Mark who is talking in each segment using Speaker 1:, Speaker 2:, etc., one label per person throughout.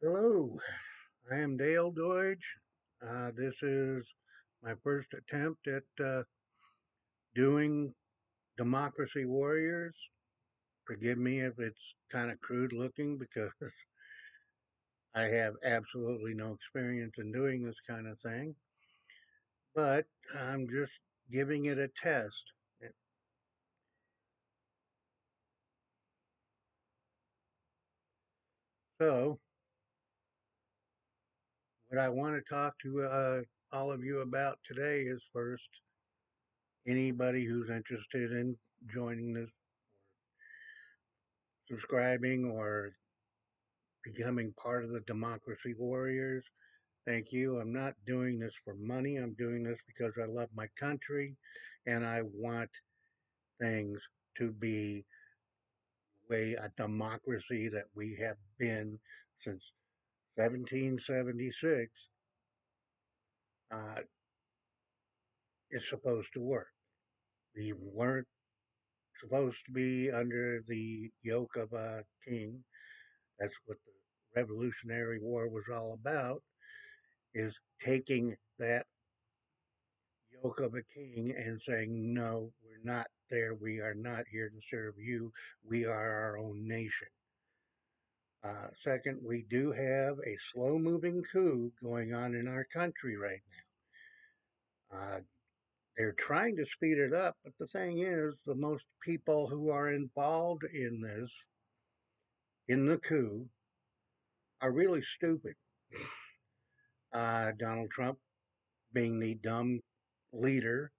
Speaker 1: Hello, I am Dale Doidge. This is my first attempt at doing Democracy Warriors. Forgive me if it's kind of crude looking because I have absolutely no experience in doing this kind of thing, but I'm just giving it a test. So, what I want to talk to all of you about today is first, anybody who's interested in joining this, subscribing, or becoming part of the Democracy Warriors. Thank you. I'm not doing this for money. I'm doing this because I love my country and I want things to be the way a democracy that we have been since 1776 uh, is supposed to work. We weren't supposed to be under the yoke of a king. That's what the Revolutionary War was all about, is taking that yoke of a king and saying, no, we're not there. We are not here to serve you. We are our own nation. Second, we do have a slow moving coup going on in our country right now. They're trying to speed it up, but the thing is, the most people who are involved in this, in the coup, are really stupid. Donald Trump being the dumb leader.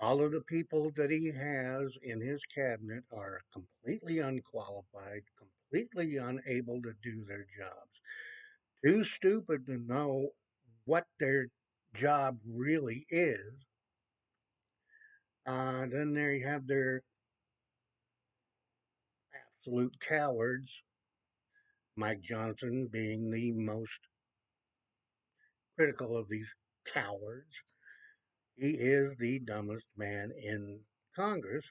Speaker 1: All of the people that he has in his cabinet are completely unqualified, completely unable to do their jobs, too stupid to know what their job really is. Then there you have their absolute cowards, Mike Johnson being the most critical of these cowards. He is the dumbest man in Congress.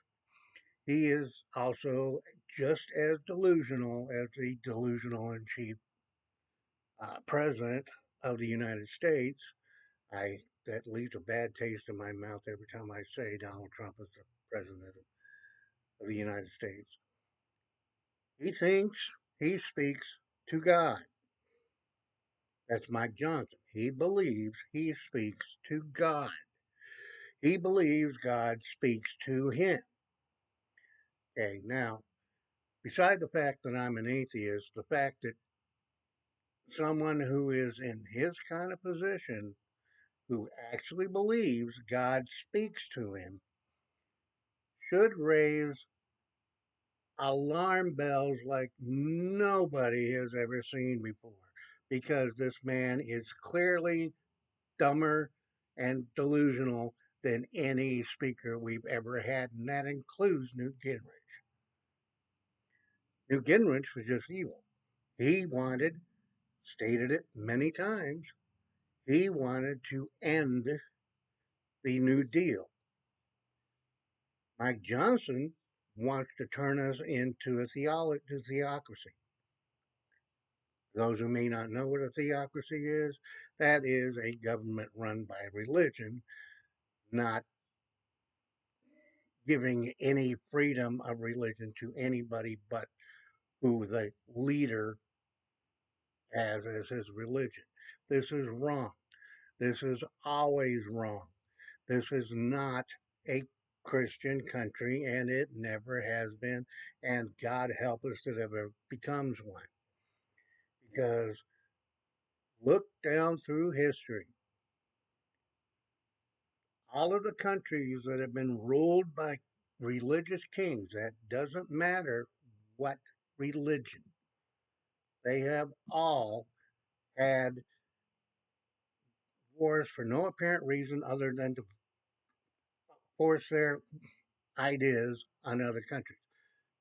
Speaker 1: He is also just as delusional as the delusional in chief president of the United States. I That leaves a bad taste in my mouth every time I say Donald Trump is the president of the United States. He thinks he speaks to God. That's Mike Johnson. He believes he speaks to God. He believes God speaks to him. Okay, now, beside the fact that I'm an atheist, the fact that someone who is in his kind of position, who actually believes God speaks to him, should raise alarm bells like nobody has ever seen before, because this man is clearly dumber and delusional than any speaker we've ever had, and that includes Newt Gingrich. Newt Gingrich was just evil. He wanted, stated it many times, he wanted to end the New Deal. Mike Johnson wants to turn us into a theocracy. Those who may not know what a theocracy is, that is a government run by religion, not giving any freedom of religion to anybody but who the leader has as his religion. This is wrong. This is always wrong. This is not a Christian country, and it never has been. And God help us that it ever becomes one. Because look down through history. All of the countries that have been ruled by religious kings, that doesn't matter what religion, they have all had wars for no apparent reason other than to force their ideas on other countries.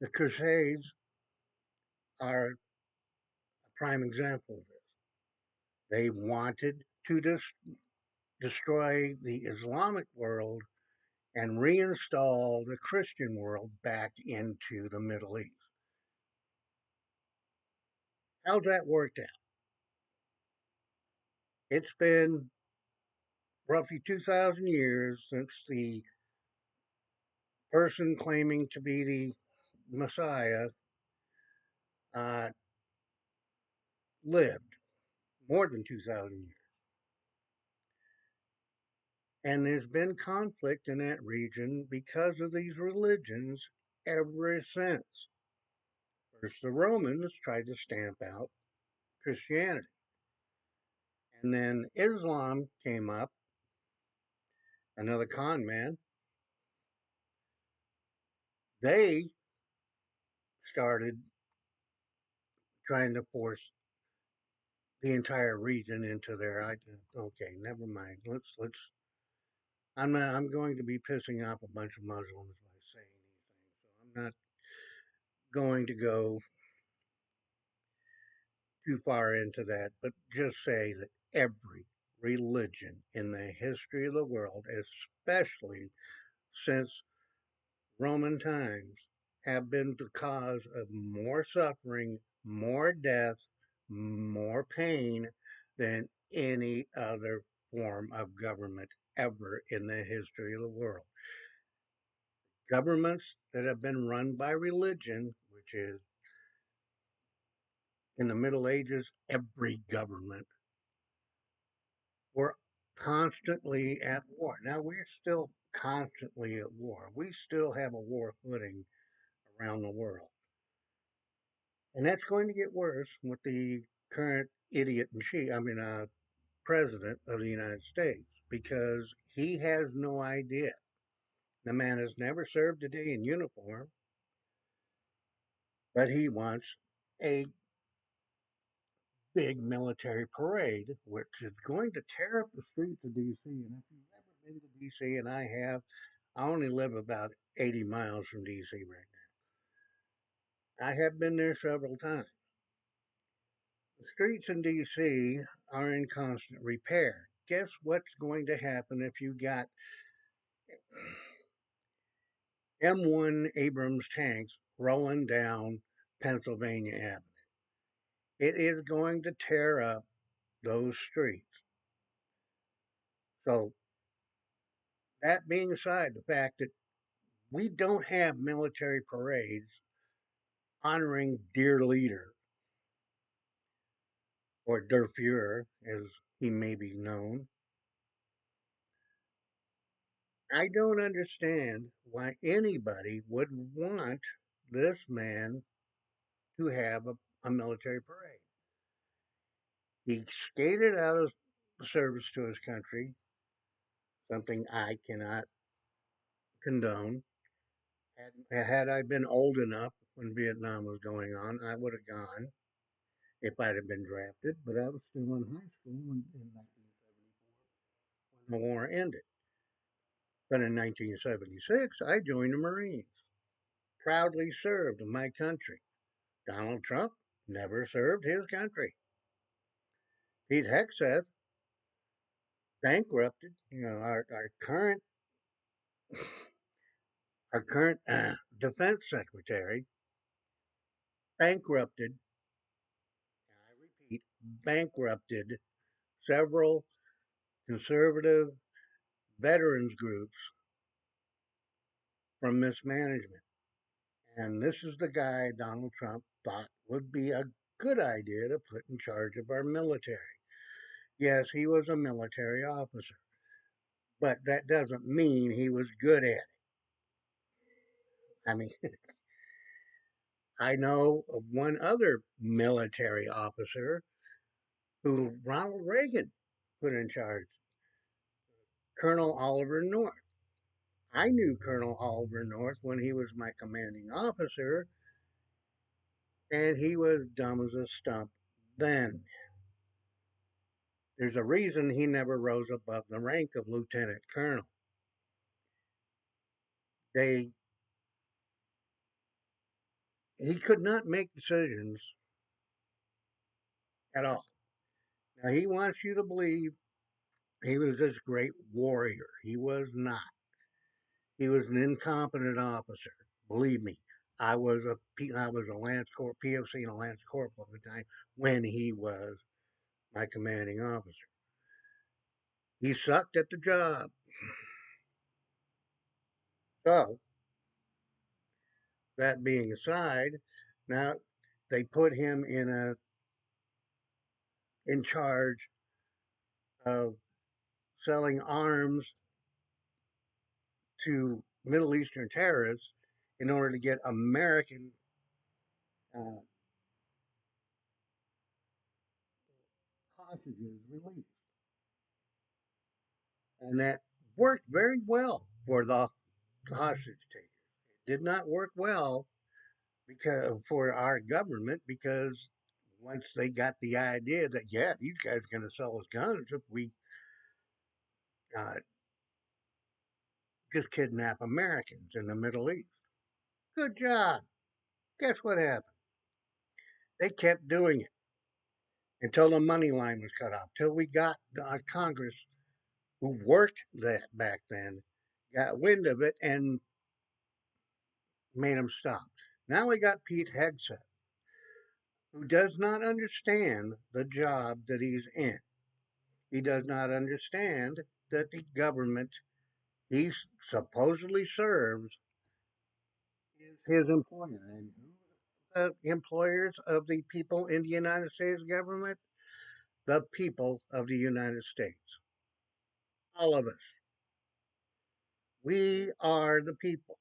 Speaker 1: The Crusades are a prime example of this. They wanted to destroy the Islamic world and reinstall the Christian world back into the Middle East. How's that worked out? It's been roughly 2,000 years since the person claiming to be the Messiah uh, lived, more than 2,000 years. And there's been conflict in that region because of these religions ever since. First, the Romans tried to stamp out Christianity. And then Islam came up, another con man. They started trying to force the entire region into their idea. Okay, never mind. Let's. I'm going to be pissing off a bunch of Muslims by saying these things, so I'm not going to go too far into that, but just say that every religion in the history of the world, especially since Roman times, have been the cause of more suffering, more death, more pain than any other form of government ever in the history of the world. Governments that have been run by religion, which is in the Middle Ages, every government were constantly at war. Now we're still constantly at war. We still have a war footing around the world. And that's going to get worse with the current idiot in chief, president of the United States, because he has no idea. The man has never served a day in uniform, but he wants a big military parade, which is going to tear up the streets of D.C. And if you've ever been to D.C., and I have, I only live about 80 miles from D.C. right now. I have been there several times. The streets in D.C. are in constant repair. Guess what's going to happen if you got M1 Abrams tanks rolling down Pennsylvania Avenue? It is going to tear up those streets. So, that being aside, the fact that we don't have military parades honoring dear leader, or Der Fuhrer, as he may be known. I don't understand why anybody would want this man to have a military parade. He skated out of service to his country, something I cannot condone. Had I been old enough when Vietnam was going on, I would have gone if I'd have been drafted, but I was still in high school in 1974 when the war ended. But in 1976, I joined the Marines, proudly served my country. Donald Trump never served his country. Pete Hegseth bankrupted, our current defense secretary bankrupted, and I repeat, bankrupted several conservative veterans groups from mismanagement. And this is the guy Donald Trump thought would be a good idea to put in charge of our military. Yes, he was a military officer, but that doesn't mean he was good at it. I mean, I know of one other military officer who Ronald Reagan put in charge, Colonel Oliver North. I knew Colonel Oliver North when he was my commanding officer, and he was dumb as a stump then. There's a reason he never rose above the rank of lieutenant colonel. They He could not make decisions at all. Now he wants you to believe he was this great warrior. He was not. He was an incompetent officer. Believe me, I was a POC and a Lance Corporal at the time when he was my commanding officer. He sucked at the job. So that being aside, now they put him in charge of selling arms to Middle Eastern terrorists in order to get American uh, hostages released. And that worked very well for the hostage takers. It did not work well because for our government because once they got the idea that yeah, these guys are going to sell us guns if we uh, just kidnap Americans in the Middle East. Good job. Guess what happened? They kept doing it until the money line was cut off. Till we got Congress, who worked that back then, got wind of it and made them stop. Now we got Pete Hegseth, who does not understand the job that he's in. He does not understand that the government he supposedly serves is his employer. And who are the employers of the people in the United States government? The people of the United States. All of us. We are the people.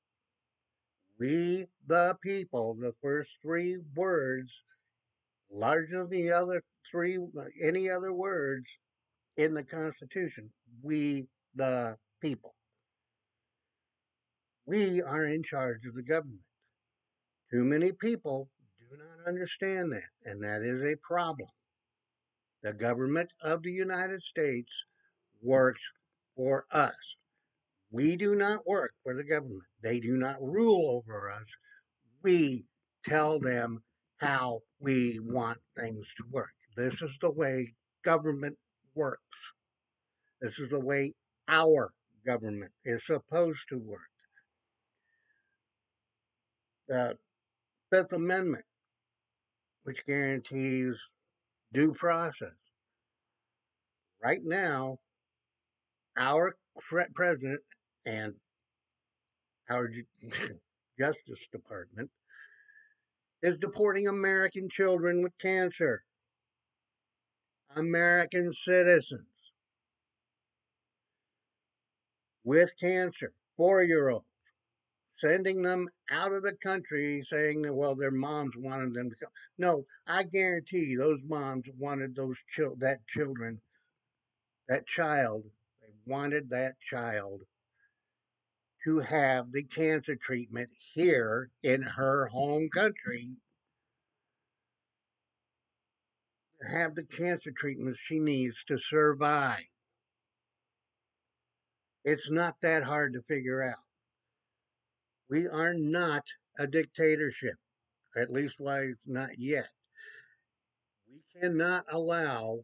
Speaker 1: We, the people, the first three words, larger than the other three, any other words in the Constitution. We, the people. We are in charge of the government. Too many people do not understand that, and that is a problem. The government of the United States works for us. We do not work for the government. They do not rule over us. We tell them how we want things to work. This is the way government works. This is the way our government is supposed to work. The Fifth Amendment, which guarantees due process. Right now, our president and our Justice Department is deporting American children with cancer, American citizens with cancer, 4-year olds, sending them out of the country saying that, well, their moms wanted them to come. No, I guarantee those moms wanted that child, they wanted that child to have the cancer treatment here in her home country, have the cancer treatment she needs to survive. It's not that hard to figure out. We are not a dictatorship, at least why not yet. We cannot allow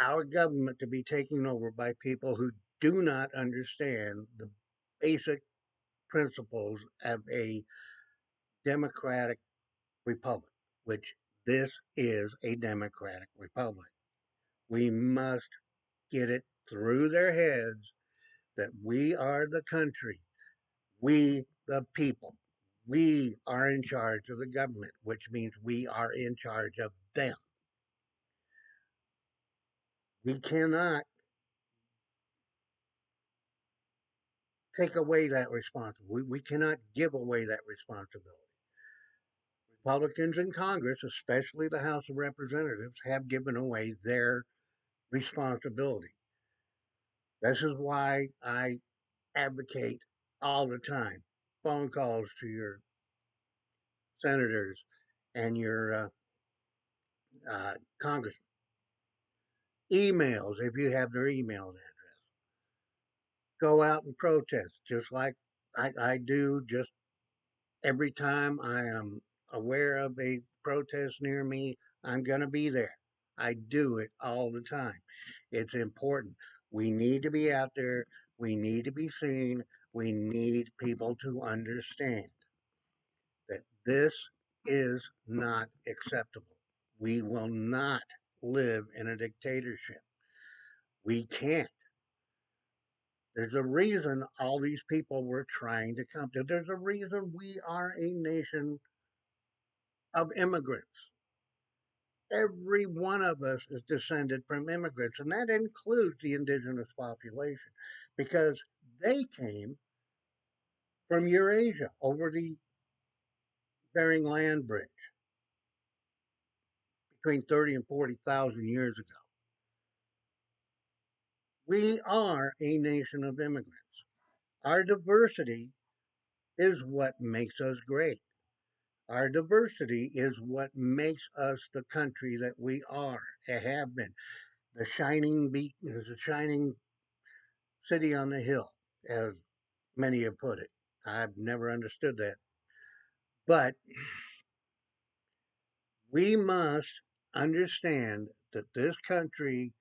Speaker 1: our government to be taken over by people who do not understand the basic principles of a democratic republic, which this is a democratic republic. We must get it through their heads that we are the country, we the people. We are in charge of the government, which means we are in charge of them. We cannot take away that responsibility. We cannot give away that responsibility. Republicans in Congress, especially the House of Representatives, have given away their responsibility. This is why I advocate all the time phone calls to your senators and your congressmen, emails if you have their email address. Go out and protest, just like I do just every time I am aware of a protest near me, I'm going to be there. I do it all the time. It's important. We need to be out there. We need to be seen. We need people to understand that this is not acceptable. We will not live in a dictatorship. We can't. There's a reason all these people were trying to come to. There's a reason we are a nation of immigrants. Every one of us is descended from immigrants, and that includes the indigenous population because they came from Eurasia over the Bering Land Bridge between 30 and 40,000 years ago. We are a nation of immigrants. Our diversity is what makes us great. Our diversity is what makes us the country that we are and have been. The shining the shining city on the hill, as many have put it. I've never understood that. But we must understand that this country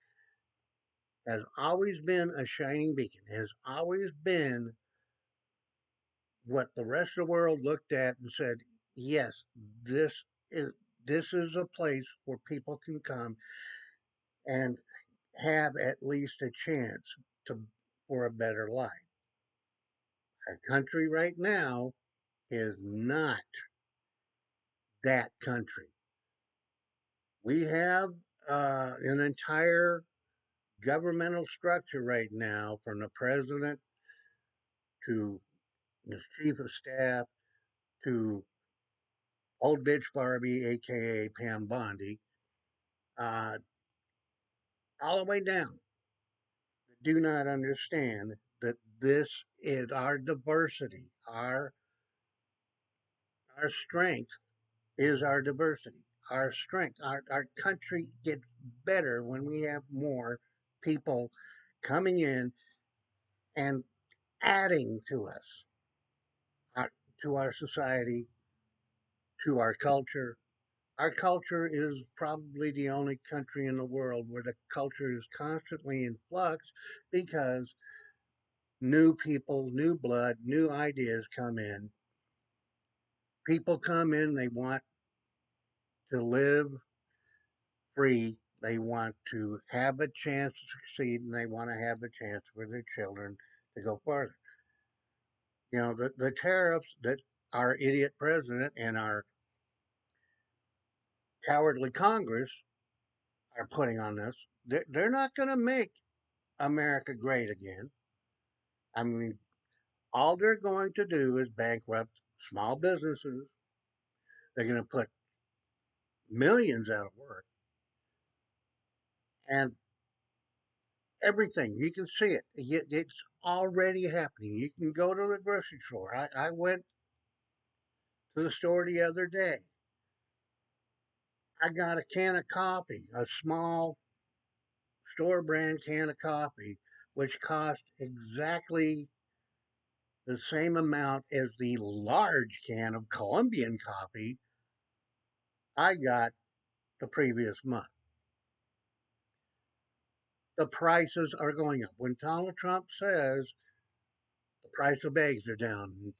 Speaker 1: has always been a shining beacon, has always been what the rest of the world looked at and said, yes, this is this is a place where people can come and have at least a chance to for a better life. Our country right now is not that country. We have an entire governmental structure right now, from the president to his chief of staff to old bitch Barbie, aka Pam Bondi, uh, all the way down, do not understand that this is our diversity, our strength is our diversity, our strength. Our country gets better when we have more people coming in and adding to us, our, to our society, to our culture. Our culture is probably the only country in the world where the culture is constantly in flux because new people, new blood, new ideas come in. People come in, they want to live free, they want to have a chance to succeed, and they want to have a chance for their children to go further. You know, the tariffs that our idiot president and our cowardly Congress are putting on this, they're not going to make America great again. I mean, all they're going to do is bankrupt small businesses. They're going to put millions out of work and everything. You can see it. It's already happening. You can go to the grocery store. I went to the store the other day. I got a can of coffee, a small store brand can of coffee, which cost exactly the same amount as the large can of Colombian coffee I got the previous month. The prices are going up. When Donald Trump says the price of eggs are down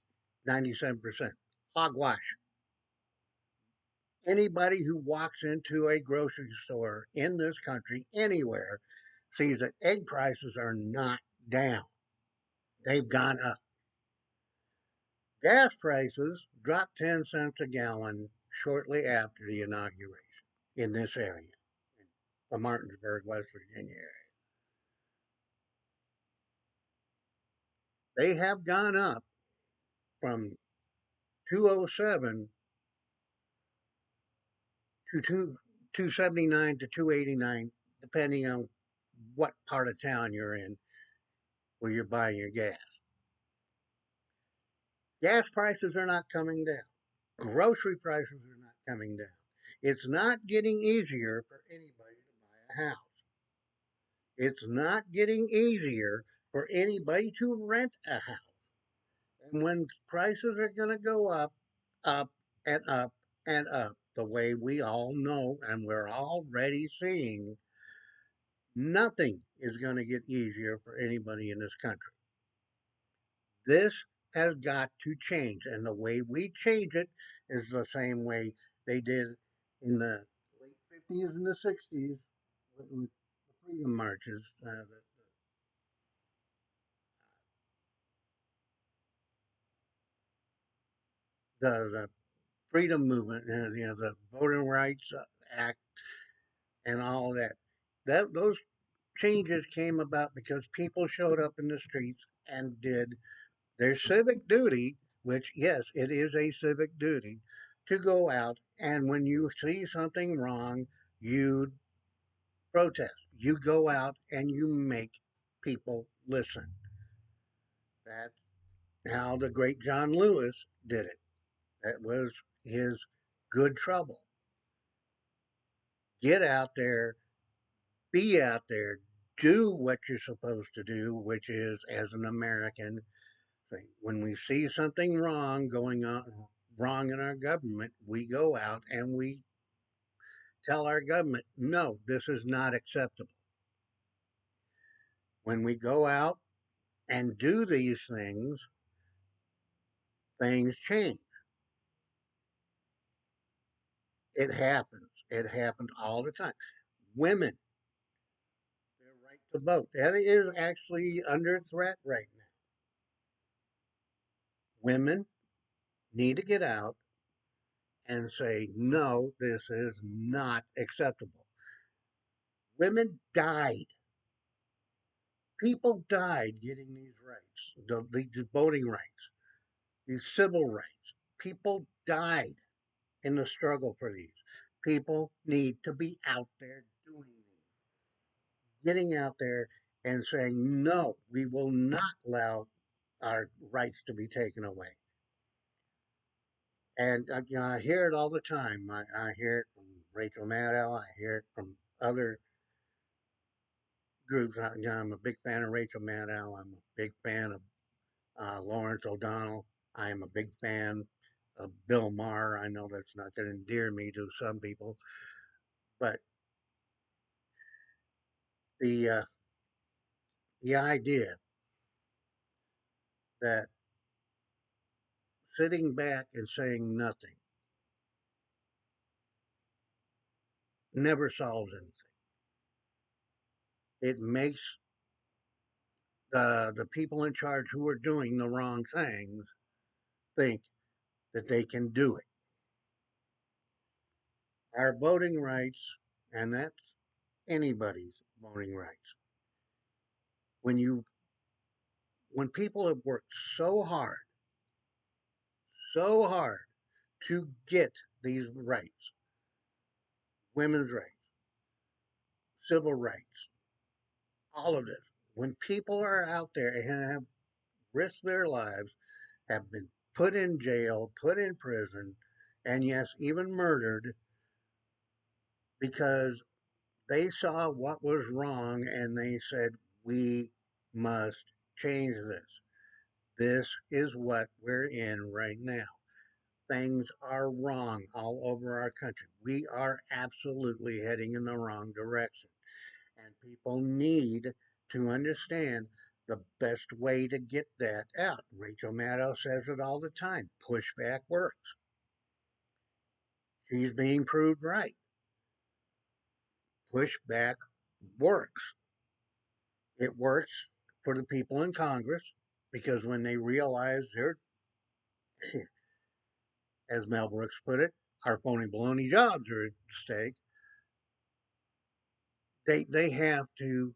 Speaker 1: 97%, hogwash. Anybody who walks into a grocery store in this country, anywhere, sees that egg prices are not down. They've gone up. Gas prices dropped 10 cents a gallon shortly after the inauguration in this area, in the Martinsburg, West Virginia area. They have gone up from 207 to 279 to 289, depending on what part of town you're in where you're buying your gas. Gas prices are not coming down. Grocery prices are not coming down. It's not getting easier for anybody to buy a house. It's not getting easier for anybody to rent a house. And when prices are going to go up, up, and up, and up, the way we all know and we're already seeing, nothing is going to get easier for anybody in this country. This has got to change. And the way we change it is the same way they did in the late 50s and the 60s with the freedom marches, the freedom movement, the Voting Rights Act, and all of that. Those changes came about because people showed up in the streets and did their civic duty, which, yes, it is a civic duty, to go out and when you see something wrong, you protest. You go out and you make people listen. That's how the great John Lewis did it. That was his good trouble. Get out there, be out there, do what you're supposed to do, which is, as an American, when we see something wrong going on, wrong in our government, we go out and we tell our government, no, this is not acceptable. When we go out and do these things change. It happens. It happens all the time. Women, their right to vote, that is actually under threat right now. Women need to get out and say, no, this is not acceptable. Women died. People died getting these rights, the voting rights, these civil rights. People died in the struggle for these. People need to be out there doing these, getting out there and saying, no, we will not allow our rights to be taken away. And I hear it all the time. I hear it from Rachel Maddow. I hear it from other groups. I'm a big fan of Rachel Maddow. I'm a big fan of Lawrence O'Donnell. I am a big fan of Bill Maher. I know that's not going to endear me to some people, but the uh, the idea that sitting back and saying nothing never solves anything. It makes the people in charge who are doing the wrong things think that they can do it. Our voting rights, and that's anybody's voting rights. When you when people have worked so hard to get these rights, women's rights, civil rights, all of this. When people are out there and have risked their lives, have been put in jail, put in prison, and yes, even murdered because they saw what was wrong and they said, we must change this. This is what we're in right now. Things are wrong all over our country. We are absolutely heading in the wrong direction. And people need to understand the best way to get that out. Rachel Maddow says it all the time, pushback works. She's being proved right. Pushback works. It works for the people in Congress because when they realize they're, as Mel Brooks put it, our phony baloney jobs are at stake, they have to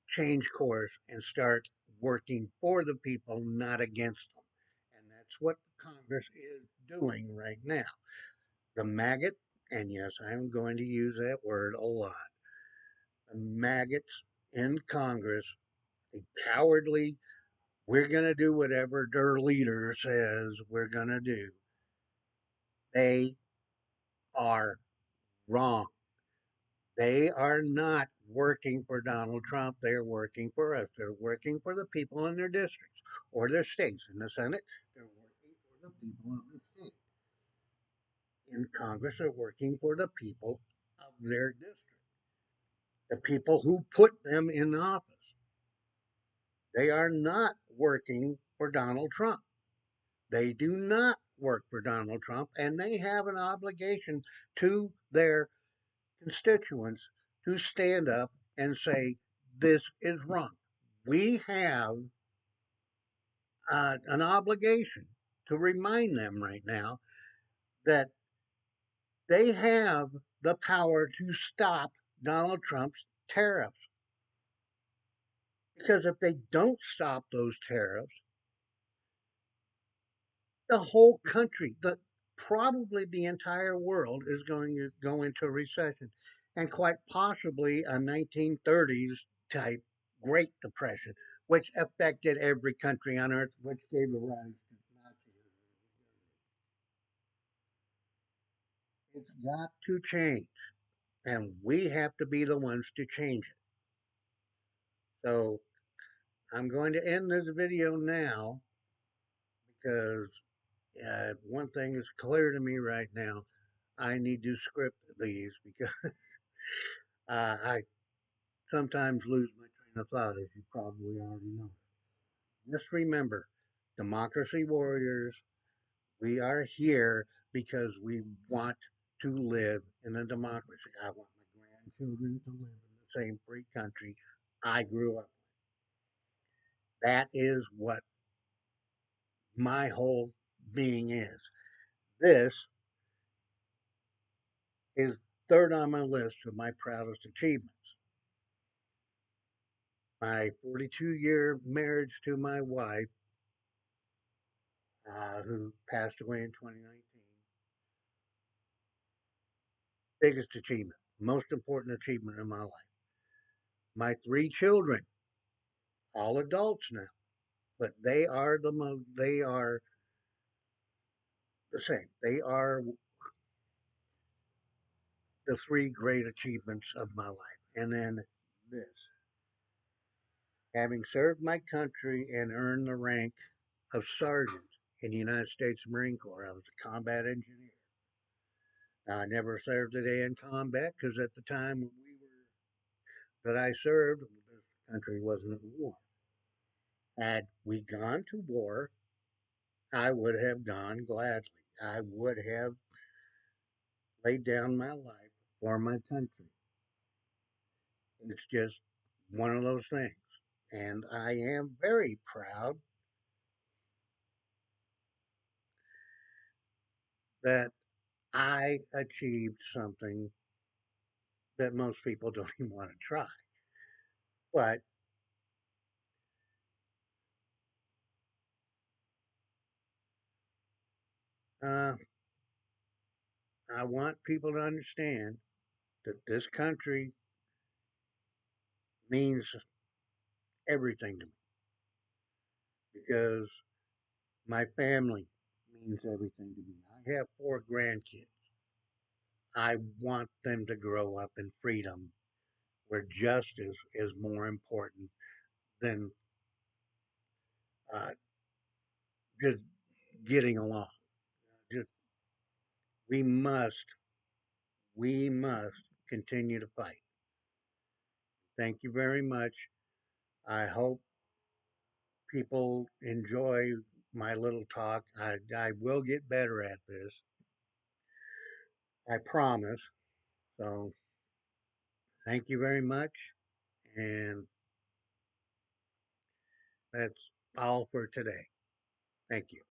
Speaker 1: change course and start working for the people, not against them. And that's what Congress is doing right now. The maggot, and yes, I'm going to use that word a lot, the maggots in Congress, the cowardly, we're going to do whatever their leader says we're going to do. They are wrong. They are not working for Donald Trump. They're working for us. They're working for the people in their districts or their states. In the Senate, they're working for the people of the state. In Congress, they're working for the people of their district, the people who put them in office. They are not working for Donald Trump. They do not work for Donald Trump, and they have an obligation to their constituents to stand up and say, this is wrong. We have an obligation to remind them right now that they have the power to stop Donald Trump's tariffs. Because if they don't stop those tariffs, the whole country, probably the entire world is going to go into a recession, and quite possibly a 1930s type Great Depression, which affected every country on earth, which gave rise to Nazism. It's got to change, and we have to be the ones to change it. So I'm going to end this video now because one thing is clear to me right now. I need to script these because I sometimes lose my train of thought, as you probably already know. Just remember, democracy warriors, we are here because we want to live in a democracy. I want my grandchildren to live in the same free country I grew up in. That is what my whole being is. This is third on my list of my proudest achievements. My 42-year marriage to my wife, who passed away in 2019, biggest achievement, most important achievement in my life. My three children, all adults now, but they are the same. They are the three great achievements of my life. And then this, having served my country and earned the rank of sergeant in the United States Marine Corps. I was a combat engineer. Now, I never served a day in combat because at the time when we were that I served, this country wasn't at war. Had we gone to war, I would have gone gladly. I would have laid down my life for my country. It's just one of those things. And I am very proud that I achieved something that most people don't even want to try. But uh, I want people to understand that this country means everything to me because my family means everything to me. I have four grandkids. I want them to grow up in freedom where justice is more important than uh, just getting along. Just we must we must continue to fight. Thank you very much. I hope people enjoy my little talk. I will get better at this. I promise. So thank you very much. And that's all for today. Thank you.